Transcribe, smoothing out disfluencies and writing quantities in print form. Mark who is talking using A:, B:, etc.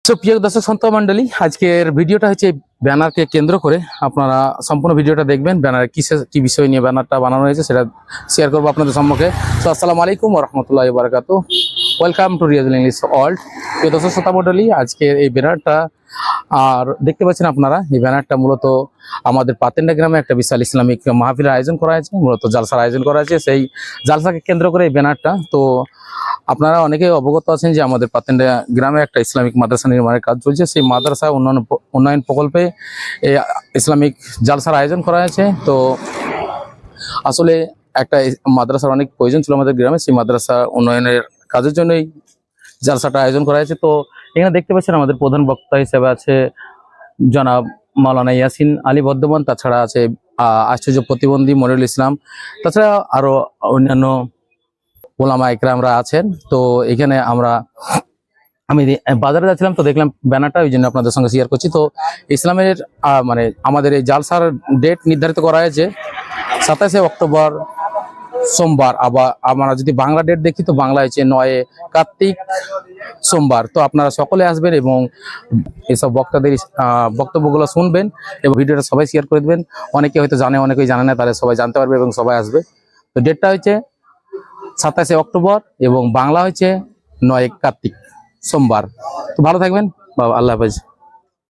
A: প্রিয় দর্শক সন্ত মন্ডলী, আজকের ভিডিওটা হচ্ছে ব্যানারকে কেন্দ্র করে। আপনারা সম্পূর্ণ ভিডিওটা দেখবেন। ব্যানার কি বিষয় নিয়ে ব্যানারটা বানানো হয়েছে সেটা শেয়ার করবো আপনাদের সম্মুখে। তো আসসালামু আলাইকুম ওয়া রাহমাতুল্লাহি ওয়া বারাকাতুহু। Welcome to Riazul English world. প্রিয় দর্শক সন্ত মন্ডলী, আজকের এই ব্যানারটা আর দেখতে পাচ্ছেন আপনারা, এই ব্যানারটা মূলত আমাদের পাতেন্ডা গ্রামে একটা বিশাল ইসলামিক মাহফিলের আয়োজন করা হয়েছে, মূলত জালসার আয়োজন করা হয়েছে। সেই জালসাকে কেন্দ্র করে এই ব্যানারটা। তো আপনারা অনেকে অবগত আছেন যে আমাদের পাতেন্ডা গ্রামে একটা ইসলামিক মাদ্রাসা নির্মাণের কাজ চলছে। সেই মাদ্রাসা উন্নয়ন প্রকল্পে এই ইসলামিক জালসার আয়োজন করা হয়েছে। তো আসলে একটা মাদ্রাসার অনেক প্রয়োজন ছিল আমাদের গ্রামে, সেই মাদ্রাসা উন্নয়নের কাজের জন্যই জালসাটা আয়োজন করা হয়েছে। তো এখানে দেখতে পাচ্ছেন আমাদের প্রধান বক্তা হিসেবে আছে জনাব মাওলানা ইয়াসিন আলী বর্ধমান, তাছাড়া আছে আশ্চর্য প্রতিবন্ধী মনিরুল ইসলাম, তাছাড়া আরো অন্যান্য ওলামা ইকরামরা আছেন। তো এখানে আমি বাজারে যাচ্ছিলাম, তো দেখলাম ব্যানারটা, ওই জন্য আপনাদের সঙ্গে শেয়ার করছি। তো ইসলামের মানে আমাদের এই জালসার ডেট নির্ধারিত করা হয়েছে 27শে অক্টোবর সোমবার। আবার আমরা যদি বাংলা ডেট দেখি তো বাংলা হচ্ছে 9 কার্তিক সোমবার। তো আপনারা সকলে আসবেন এবং এসব বক্তাদের বক্তব্যগুলো শুনবেন এবং ভিডিওটা সবাই শেয়ার করে দেবেন। অনেকে হয়তো জানে, অনেকেই জানে না, তাহলে সবাই জানতে পারবে এবং সবাই আসবে। তো ডেটটা হচ্ছে 27শে অক্টোবর এবং বাংলা হচ্ছে 9 কার্তিক সোমবার। তো ভালো থাকবেন, আল্লাহ হাফেজ।